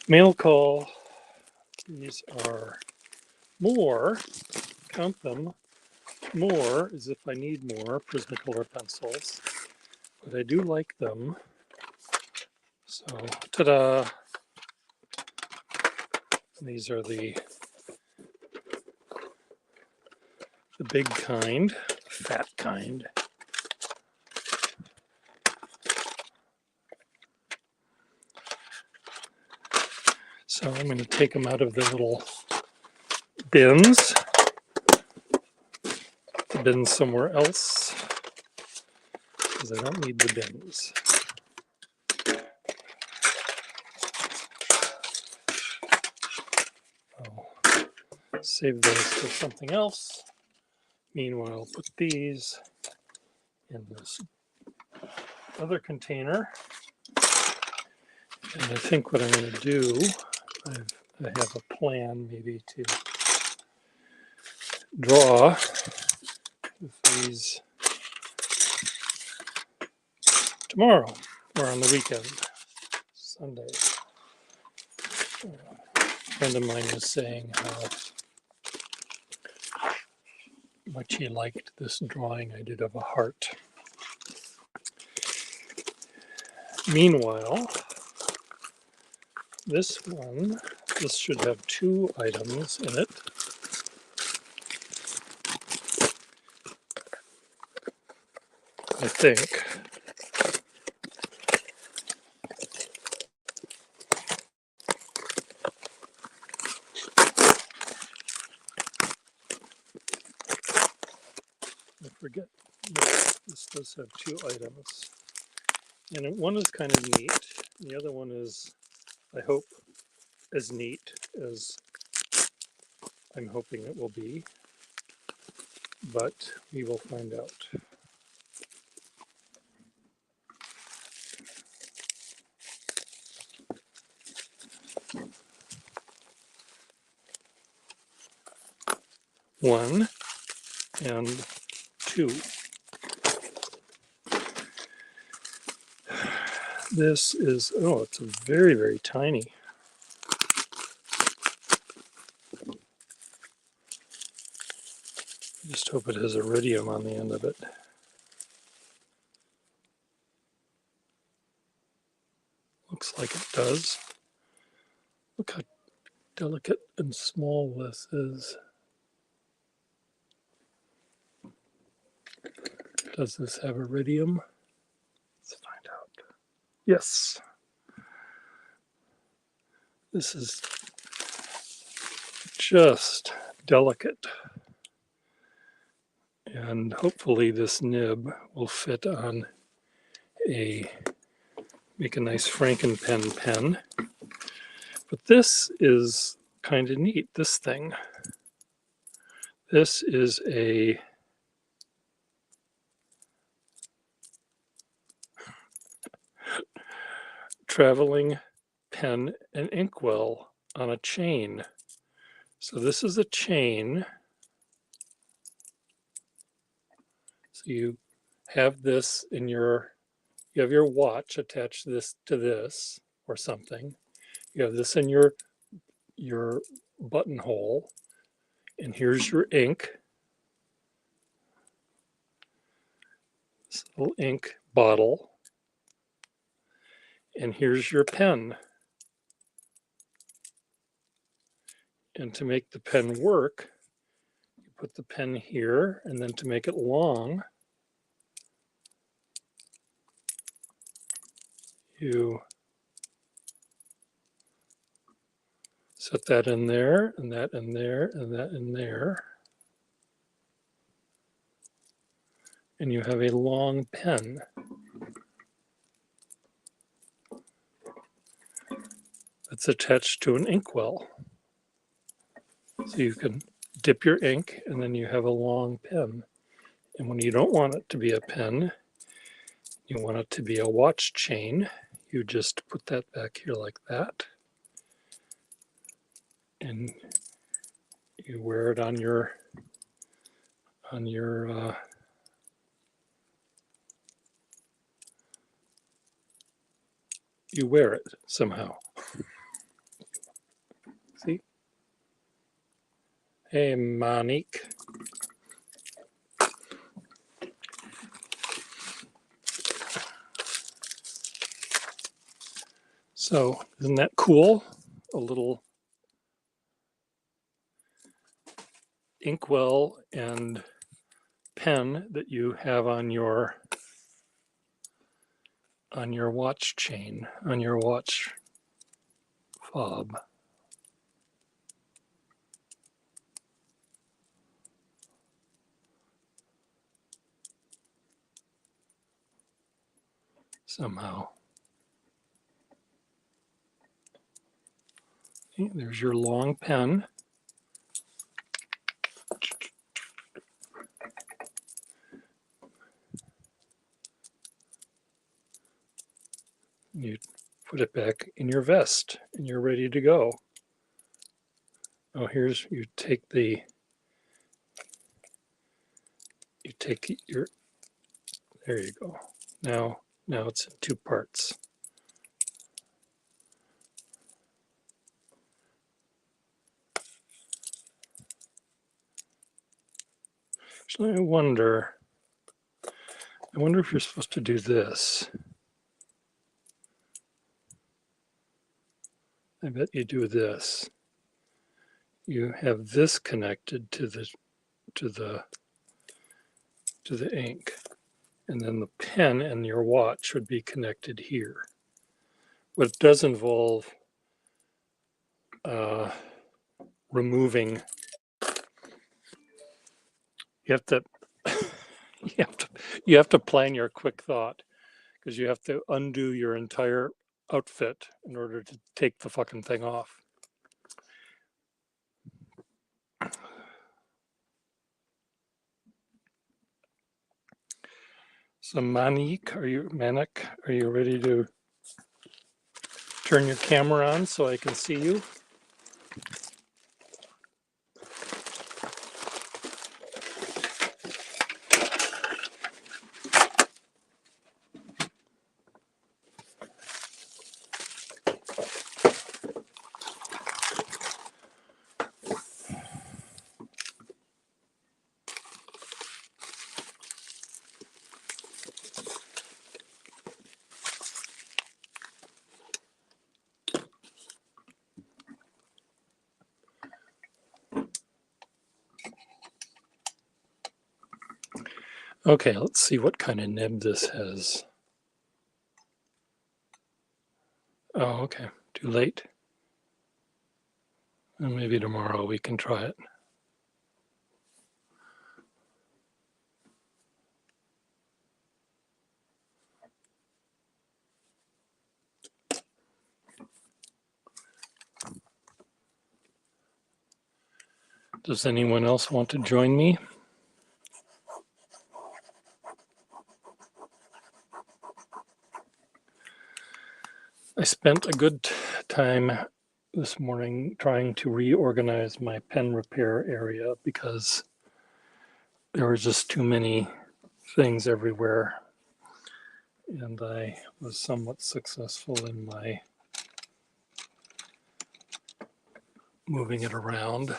Mail call. These are more, count them, more as if I need more Prismacolor pencils, but I do like them. So, ta-da! These are the big kind, fat kind. So I'm going to take them out of the little bins, the bins somewhere else, because I don't need the bins. I'll save those for something else. Meanwhile, I'll put these in this other container. And I think what I'm going to do, I have a plan maybe to draw with these tomorrow or on the weekend, Sunday. A friend of mine was saying how much he liked this drawing I did of a heart. Meanwhile, this should have 2 items in it. I think. I forget. This does have 2 items. And one is kind of neat. The other one is, I hope, as neat as I'm hoping it will be. But we will find out. One and 2. This is, oh, it's a very, very tiny. I just hope it has iridium on the end of it. Looks like it does. Look how delicate and small this is. Does this have iridium? Let's find out. Yes. This is just delicate. And hopefully this nib will fit on make a nice Frankenpen pen. But this is kind of neat, this thing. This is a traveling pen and inkwell on a chain. So this is a chain. So you have this in you have your watch attached this to this or something. You have this in your buttonhole, and here's your ink. This little ink bottle. And here's your pen. And to make the pen work, you put the pen here, and then to make it long, you set that in there, and that in there, and that in there. And you have a long pen. That's attached to an inkwell. So you can dip your ink, and then you have a long pen. And when you don't want it to be a pen, you want it to be a watch chain, you just put that back here like that. And you wear it on your you wear it somehow. See? Hey, Monique. So isn't that cool? A little inkwell and pen that you have on your watch chain, on your watch fob. Somehow. Okay, there's your long pen. You put it back in your vest and you're ready to go. Oh, here's, you take your, there you go. Now it's in two parts. Actually, I wonder if you're supposed to do this. I bet you do this. You have this connected to the ink, and then the pen and your watch would be connected here. But it does involve removing. You have to you have to plan your quick thought, because you have to undo your entire outfit in order to take the fucking thing off. So Manique, are you ready to turn your camera on so I can see you? Okay, let's see what kind of nib this has. Oh, okay, too late. Well, maybe tomorrow we can try it. Does anyone else want to join me? I spent a good time this morning trying to reorganize my pen repair area because there were just too many things everywhere. And I was somewhat successful in my moving it around.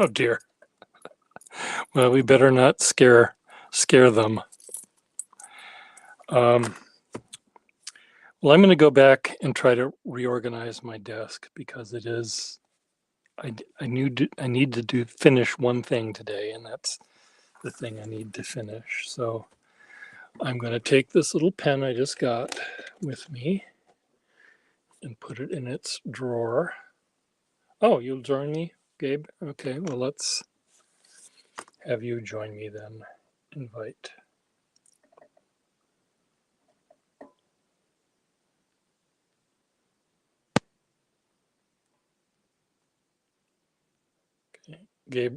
Oh dear. Well, we better not scare them. Well, I'm going to go back and try to reorganize my desk because it is. I need to finish one thing today, and that's the thing I need to finish. So I'm going to take this little pen I just got with me and put it in its drawer. Oh, you'll join me, Gabe? Okay. Well, let's have you join me then. Invite. Okay.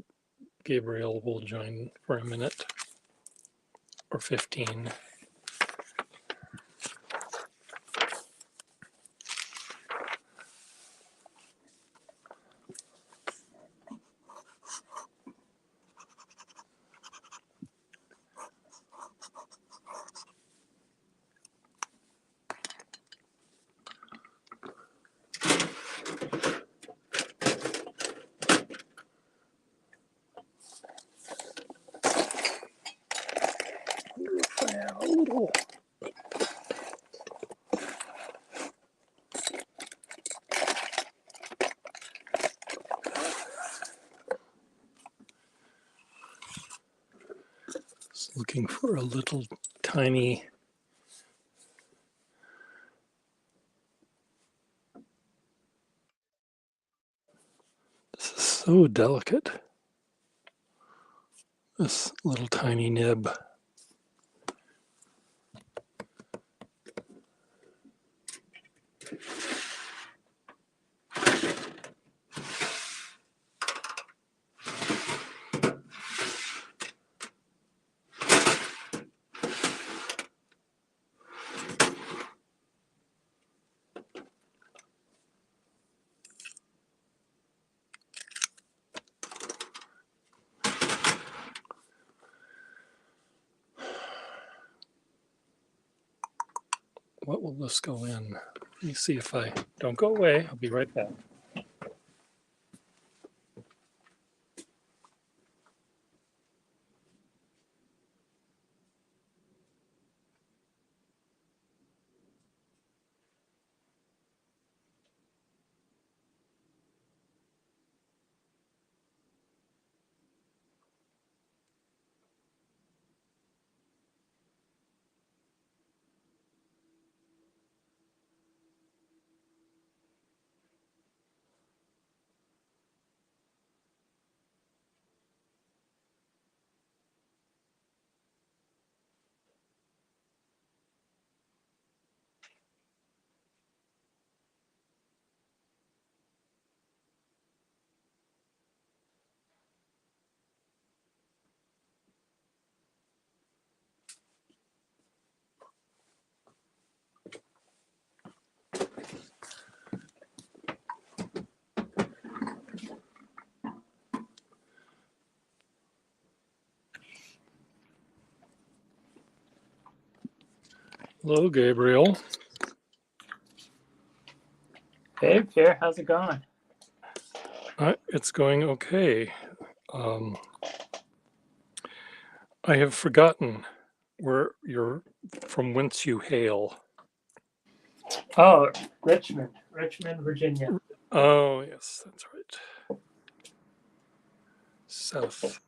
Gabriel will join for a minute or 15. A little. Just looking for a little tiny. This is so delicate. This little tiny nib. What will this go in? Let me see if I don't go away. I'll be right back. Hello, Gabriel. Hey, Pierre, how's it going? It's going okay. I have forgotten where you're from, whence you hail. Oh, Richmond, Virginia. Oh, yes, that's right. South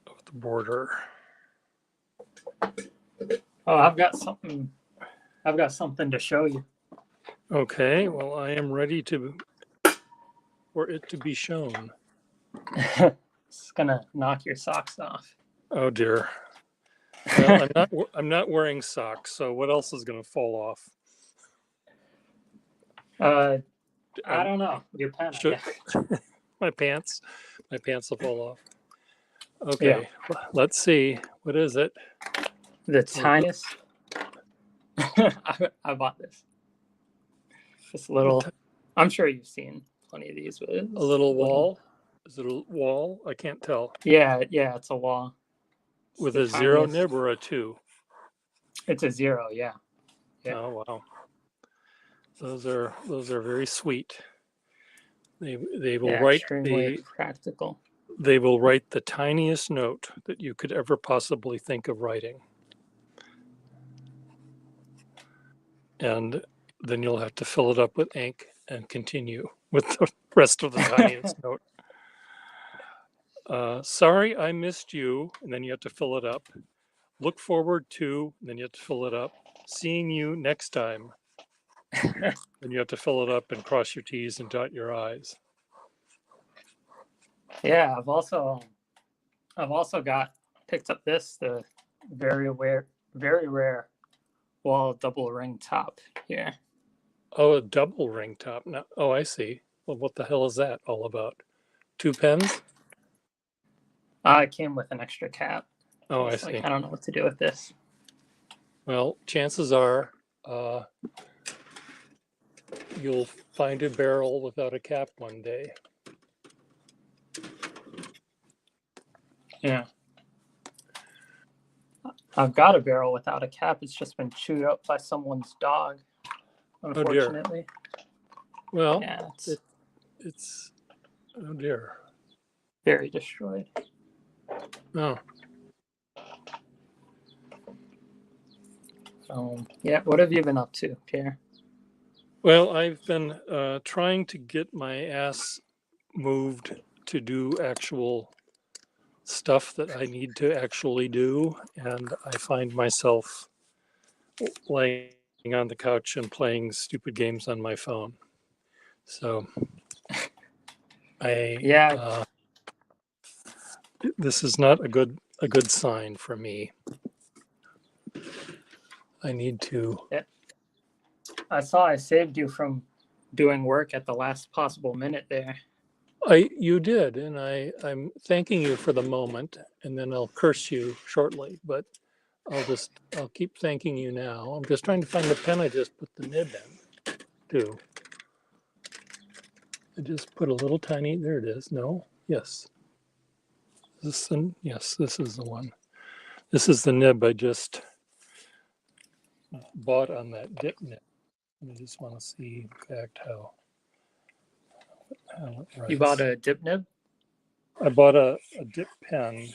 of the border. Oh, I've got something to show you. Okay, well, I am ready for it to be shown. It's gonna knock your socks off. Oh dear. Well, I'm not wearing socks, so what else is going to fall off? I don't know. Your pen. My pants will fall off. Okay, yeah. Let's see. What is it? The tiniest. I bought this. This little. I'm sure you've seen plenty of these. But a little wall. Is it a wall? I can't tell. Yeah, it's a wall. It's with a zero nib or a 2? It's a 0. Yeah. Oh wow. Those are very sweet. They will write extremely practical. They will write the tiniest note that you could ever possibly think of writing. And then you'll have to fill it up with ink and continue with the rest of the tiniest note. Sorry, I missed you. And then you have to fill it up. Look forward to, and then you have to fill it up. Seeing you next time. Then you have to fill it up and cross your T's and dot your I's. Yeah, I've also I've also picked up the very rare wall double ring top here. Oh, a double ring top. No, oh, I see. Well, what the hell is that all about? 2 pens? It came with an extra cap. Oh, I It's like, see. I don't know what to do with this. Well, chances are you'll find a barrel without a cap one day. Yeah. I've got a barrel without a cap. It's just been chewed up by someone's dog, Oh dear. unfortunately. Well, Yeah, it's oh dear. very destroyed. Oh, Yeah, what have you been up to, Pierre? well, I've been trying to get my ass moved to do actual stuff that I need to actually do, and I find myself laying on the couch and playing stupid games on my phone. So Yeah, this is not a good sign for me. I need to. I saw I saved you from doing work at the last possible minute there. You did, and I'm thanking you for the moment, and then I'll curse you shortly. But I'll keep thanking you now. I'm just trying to find the pen I just put the nib in, too. I just put a little tiny. There it is. No, yes. Yes, this is the one. This is the nib I just bought on that dip nib. I just want to see, in fact, how it writes. You bought a dip nib? I bought a dip pen,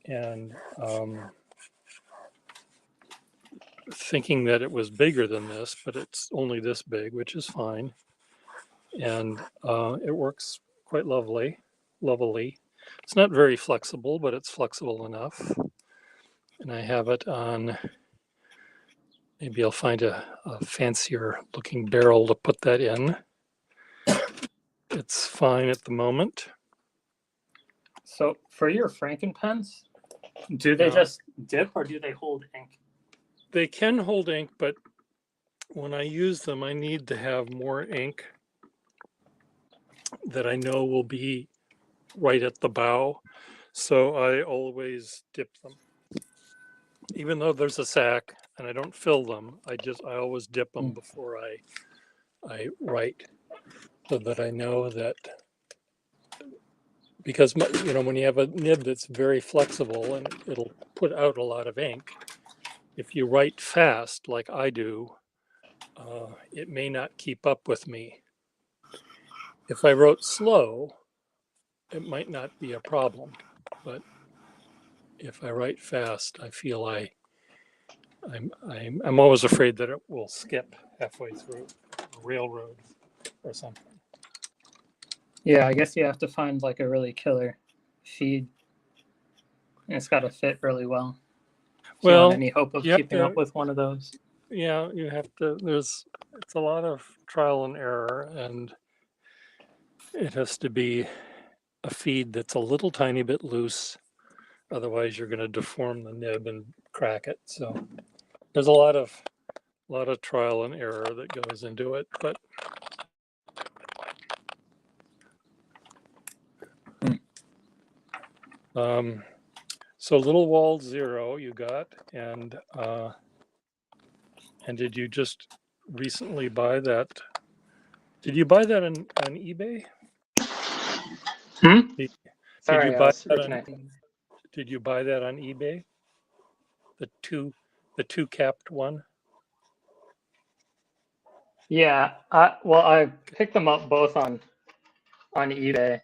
and thinking that it was bigger than this, but it's only this big, which is fine. And it works quite lovely. It's not very flexible, but it's flexible enough. And I have it on, maybe I'll find a fancier looking barrel to put that in. It's fine at the moment. So for your Franken pens, do they just dip or do they hold ink? They can hold ink, but when I use them, I need to have more ink that I know will be right at the bow. So I always dip them. Even though there's a sack and I don't fill them, I always dip them before I write, so that I know that, because when you have a nib that's very flexible and it'll put out a lot of ink, if you write fast like I do, it may not keep up with me. If I wrote slow, it might not be a problem, but if I write fast, I feel I'm always afraid that it will skip halfway through a railroad or something. Yeah, I guess you have to find like a really killer feed. And it's got to fit really well. Do you want any hope of keeping up with one of those? Yeah, you have to. It's a lot of trial and error, and it has to be a feed that's a little tiny bit loose. Otherwise, you're going to deform the nib and crack it. So there's a lot of trial and error that goes into it, but so Little Wall 0 you got, and did you just recently buy that? Did you buy that on eBay? Did Sorry, you buy that did you buy that on eBay? The two capped one? Yeah, I picked them up both on eBay.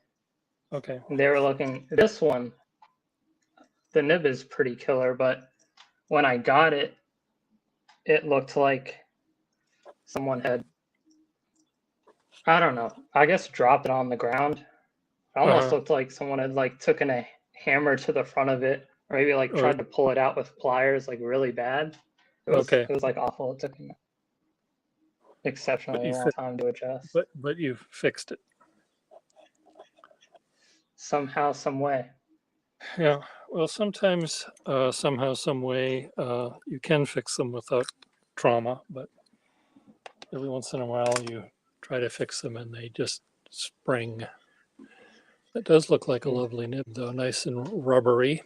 Okay. They were looking. This one, the nib is pretty killer, but when I got it, it looked like someone had, I don't know, I guess dropped it on the ground. It almost looked like someone had like taken a hammer to the front of it, or maybe like tried to pull it out with pliers, like really bad. It was like awful. It took me exceptionally long time to adjust. But you fixed it Somehow, some way. Yeah. Well, sometimes, somehow, some way, you can fix them without trauma, but every once in a while you try to fix them and they just spring. It does look like a Hmm. lovely nib, though, nice and rubbery.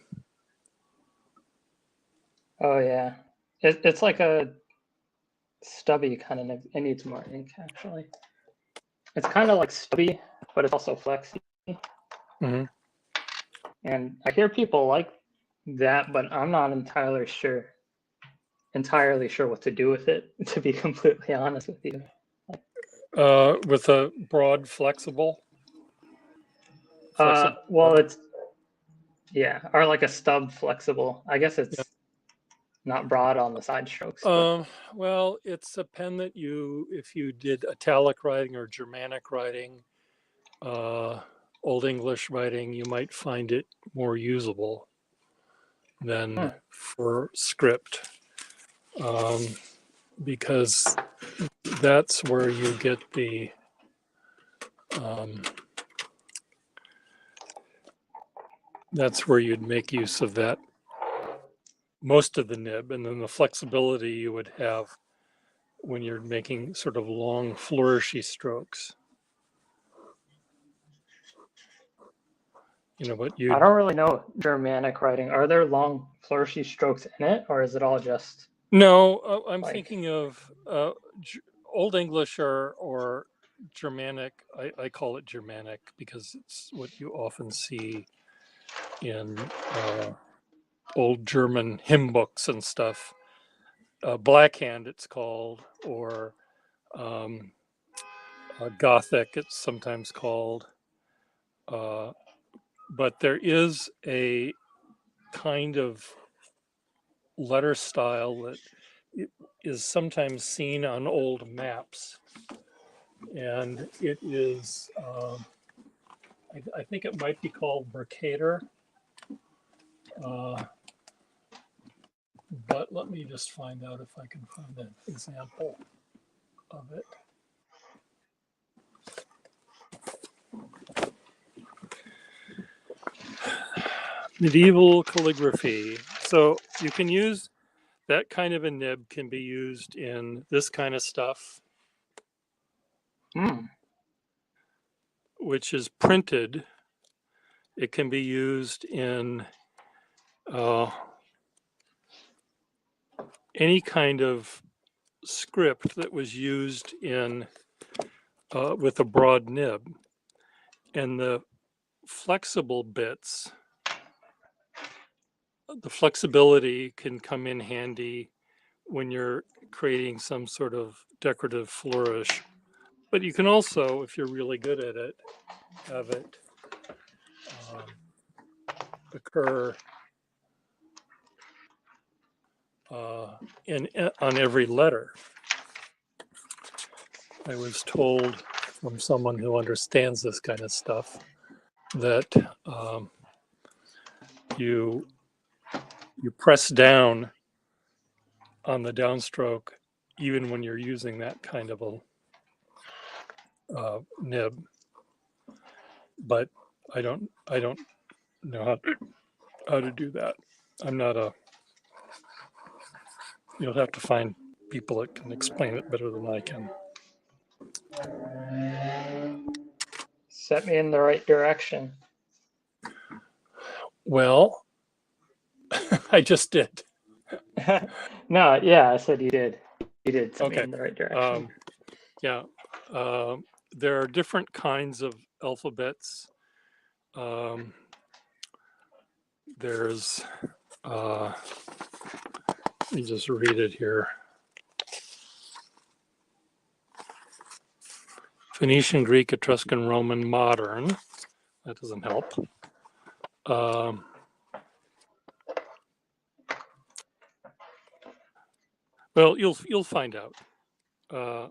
Oh yeah, it's like a stubby kind of. It needs more ink actually. It's kind of like stubby, but it's also flexy. Hmm. And I hear people like that, but I'm not entirely sure what to do with it. To be completely honest with you. With a broad, flexible Well, nib. it's yeah, or like a stub flexible. I guess Yeah. it's not broad on the side strokes, but Well, it's a pen that if you did italic writing or Germanic writing, uh, Old English writing, you might find it more usable than hmm. for script, um, because that's where you get um, that's where you'd make use of that most of the nib, and then the flexibility you would have when you're making sort of long flourishy strokes. But I you'd don't really know Germanic writing. Are there long flourishy strokes in it, or is it all just no, I'm like? thinking of Old English or Germanic. I call it Germanic because it's what you often see in old German hymn books and stuff. Blackhand, it's called, or um, Gothic, it's sometimes called. Uh, but there is a kind of letter style that is sometimes seen on old maps, and it is. I think it might be called Mercator, uh, but let me just find out if I can find an example of it. Medieval calligraphy. So you can use that kind of a nib can be used in this kind of stuff, Hmm. which is printed. It can be used in uh, any kind of script that was used in with a broad nib, and the flexible bits, the flexibility can come in handy when you're creating some sort of decorative flourish. But you can also, if you're really good at it, have it occur uh, in on every letter. I was told from someone who understands this kind of stuff that um, you you press down on the downstroke even when you're using that kind of a nib. But I don't know how to do that. I'm not a. You'll have to find people that can explain it better than I can. Set me in the right direction. Well, I just did. No, yeah, I said you did. You did set me Okay. in the right direction. Um, yeah. Um, there are different kinds of alphabets. Um, there's, let me just read it here. Phoenician, Greek, Etruscan, Roman, Modern. That doesn't help. Um, well, you'll find out. Uh,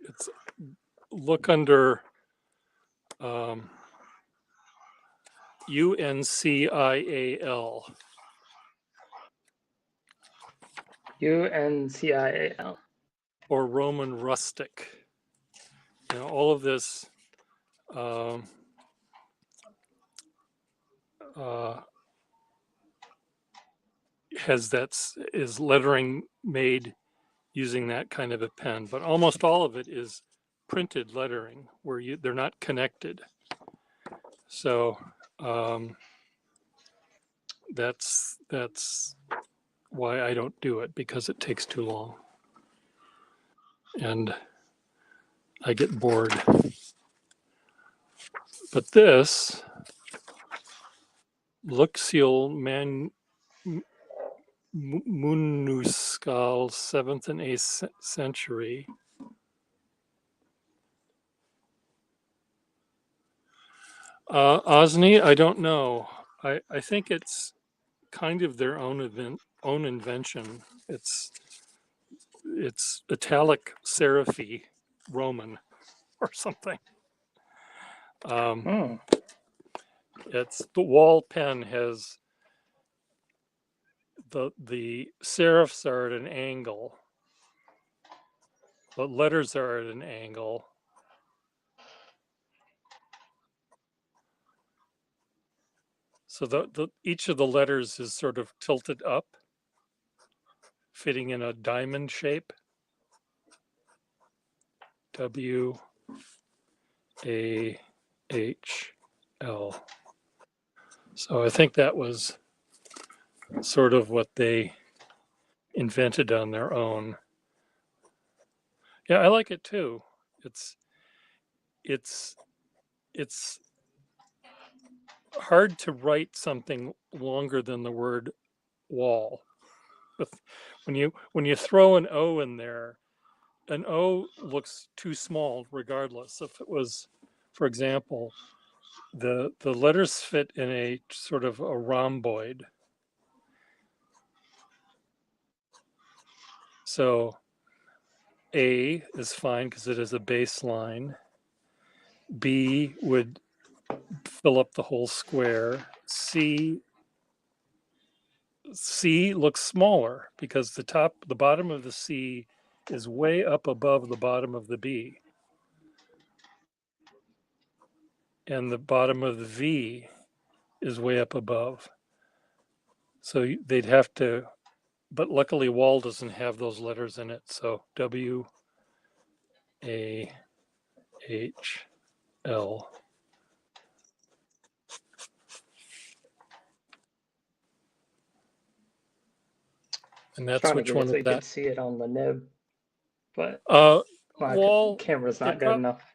it's look under UNCIAL. UNCIAL. Or Roman rustic. All of this, um, is lettering made using that kind of a pen, but almost all of it is printed lettering where they're not connected. So that's why I don't do it, because it takes too long and I get bored. But this Luxiol Munuskal 7th and 8th century. Osni, I don't know. I think it's kind of their own invention. It's italic serify Roman or something. It's the wall pen has the serifs are at an angle, but letters are at an angle. So each of the letters is sort of tilted up, fitting in a diamond shape. W A H L. So I think that was sort of what they invented on their own. Yeah, I like it too. It's hard to write something longer than the word wall. When you throw an O in there, an O looks too small regardless. If it was, for example, the letters fit in a sort of a rhomboid. So A is fine because it is a baseline. B would fill up the whole square. C looks smaller because the bottom of the C is way up above the bottom of the B. And the bottom of the V is way up above. So they'd have to, but luckily wall doesn't have those letters in it. So W A H L. And that's Trying to which get it one so is you that? could see it on the nib, but my Wall, camera's not good enough.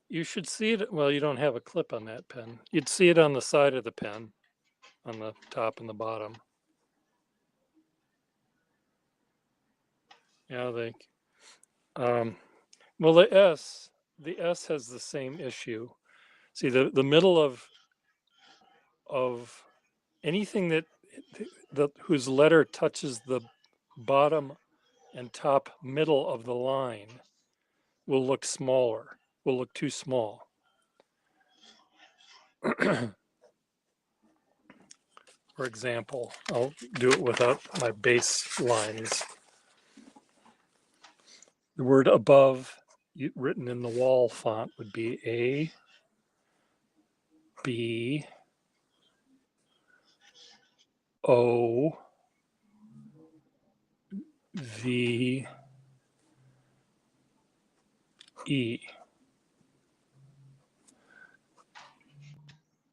You should see it. Well, you don't have a clip on that pen. You'd see it on the side of the pen, on the top and the bottom. Yeah, well, the S has the same issue. See, the middle of anything that whose letter touches the bottom and top middle of the line will look smaller, will look too small. For example, I'll do it without my base lines. The word above written in the wall font would be A, B, O, V, E.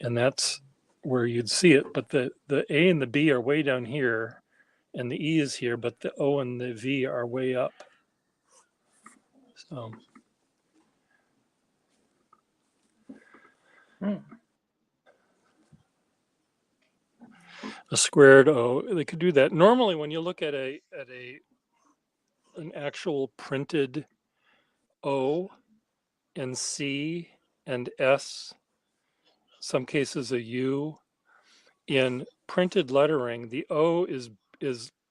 And that's where you'd see it. But the A and the B are way down here, and the E is here, but the O and the V are way up. So. A squared O, they could do that. Normally, when you look at an actual printed O and C and S, some cases a U, in printed lettering, the O is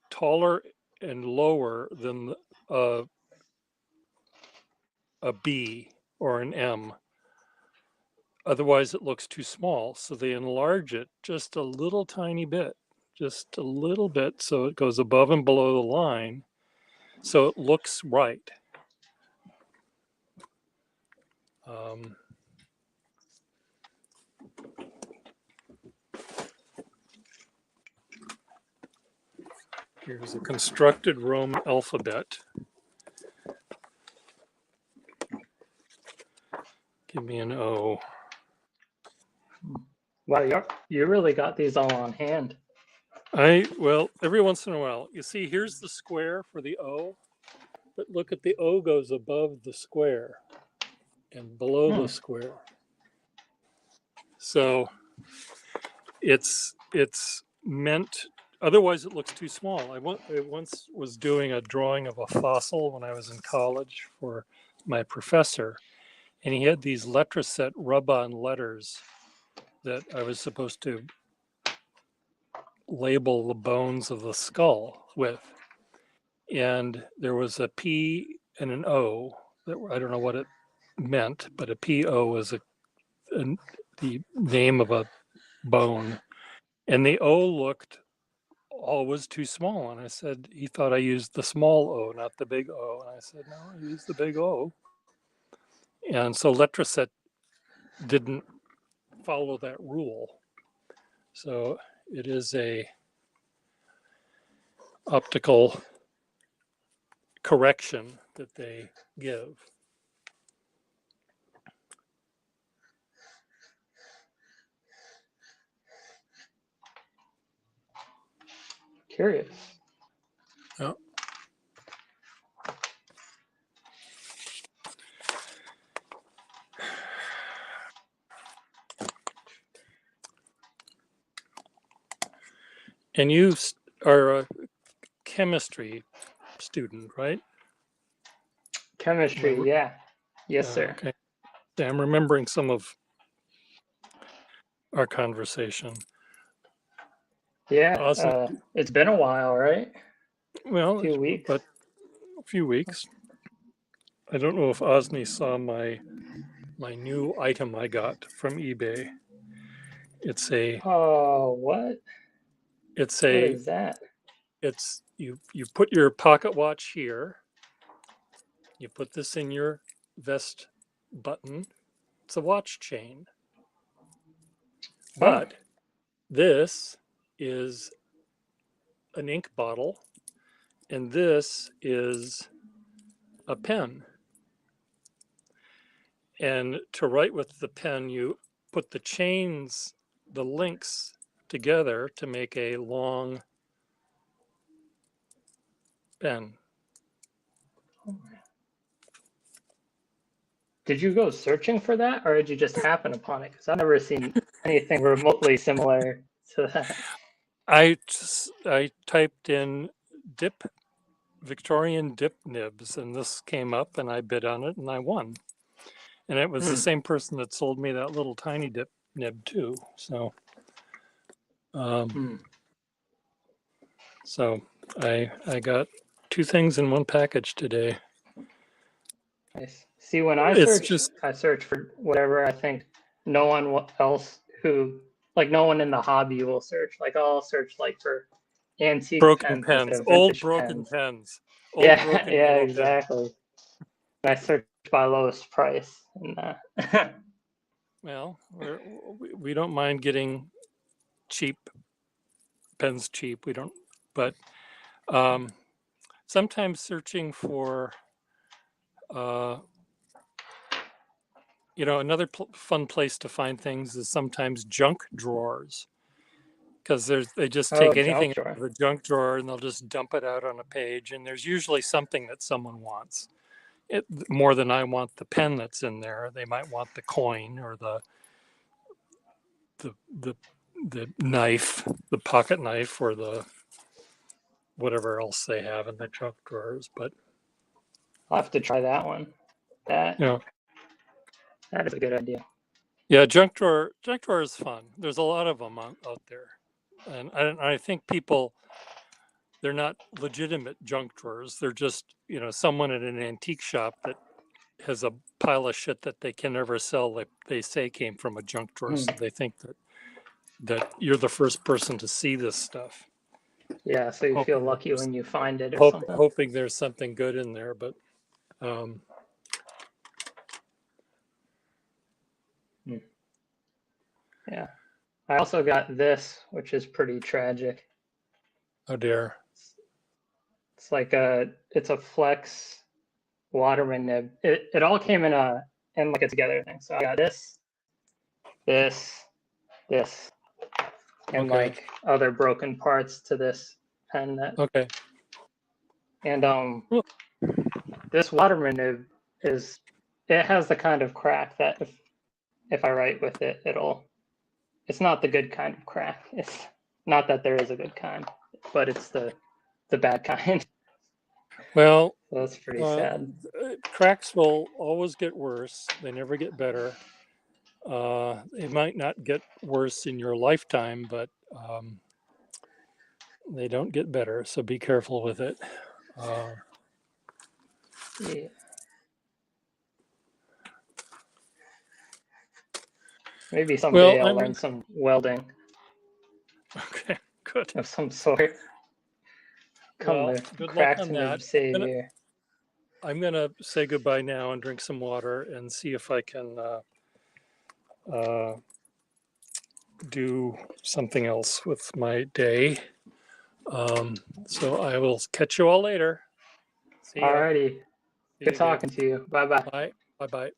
taller and lower than a B or an M. Otherwise, it looks too small. So they enlarge it just a little tiny bit, just a little bit, so it goes above and below the line, so it looks right. Here's a constructed Roman alphabet. Give me an O. Wow, you really got these all on hand. Well, every once in a while, you see, here's the square for the O, but look at the O goes above the square and below the square. So it's meant, otherwise it looks too small. I once was doing a drawing of a fossil when I was in college for my professor, and he had these Letraset rub-on letters that I was supposed to label the bones of the skull with. And there was a P and an O that I don't know what it meant, but a PO was the name of a bone. And the O looked always too small. And I said, he thought I used the small O, not the big O. And I said, no, I used the big O. And so Letraset didn't follow that rule. So it is a optical correction that they give. Curious. Yeah. And you are a chemistry student, right? Chemistry, yeah. Yes, sir. Okay. I'm remembering some of our conversation. Yeah, it's been a while, right? Well, A few weeks. but a few weeks. I don't know if Osni saw my new item I got from eBay. It's a Oh, what? it's What a is that? it's you put your pocket watch here. You put this in your vest button. It's a watch chain. Oh, But this is an ink bottle, and this is a pen. And to write with the pen, you put the chains, the links together to make a long pen. did you go searching for that, or did you just happen upon it? Because I've never seen anything remotely similar to that. I typed in Victorian dip nibs, and this came up, and I bid on it, and I won. And it was the same person that sold me that little tiny dip nib too. So, so I got two things in one package today. Nice. See, when I It's search, just I search for whatever I think no one else no one in the hobby will search. Like I'll search like for antique broken pens pens, instead of old vintage broken pens. pens, old Yeah, broken yeah, yellow pens. exactly. I search by lowest price. And, Well, we don't mind getting cheap pens cheap. We don't, but sometimes searching for, another fun place to find things is sometimes junk drawers, because they just oh, take junk anything drawer. out of a junk drawer and they'll just dump it out on a page, and there's usually something that someone wants. It more than I want the pen that's in there. They might want the coin or the knife, the pocket knife, or the whatever else they have in the junk drawers. But I'll have to try that one. That you know, that is a good idea. yeah, junk drawer is fun. There's a lot of them out there, and I think people, they're not legitimate junk drawers. They're just someone at an antique shop that has a pile of shit that they can never sell that they say came from a junk drawer. So they think that you're the first person to see this stuff. Yeah, so you feel lucky when you find it or something. Hoping there's something good in there, but yeah. I also got this, which is pretty tragic. oh dear. It's like it's a Flex Waterman nib. It all came in like a together thing. So I got this, and Okay. like other broken parts to this pen that. Okay. And Cool. this Waterman nib it has the kind of crack that if I write with it, it's not the good kind of crack. It's not that there is a good kind, but it's the bad kind. Well, So that's pretty sad. cracks will always get worse. They never get better. They might not get worse in your lifetime, but they don't get better. So be careful with it. Yeah. Maybe someday I'll learn some welding Okay, good. of some sort. Well, The good luck cracks on and that. savior. I'm gonna say goodbye now and drink some water and see if I can do something else with my day. So I will catch you all later. See ya. Alrighty. See Good you, talking to you. Bye bye. Bye. Bye. Bye.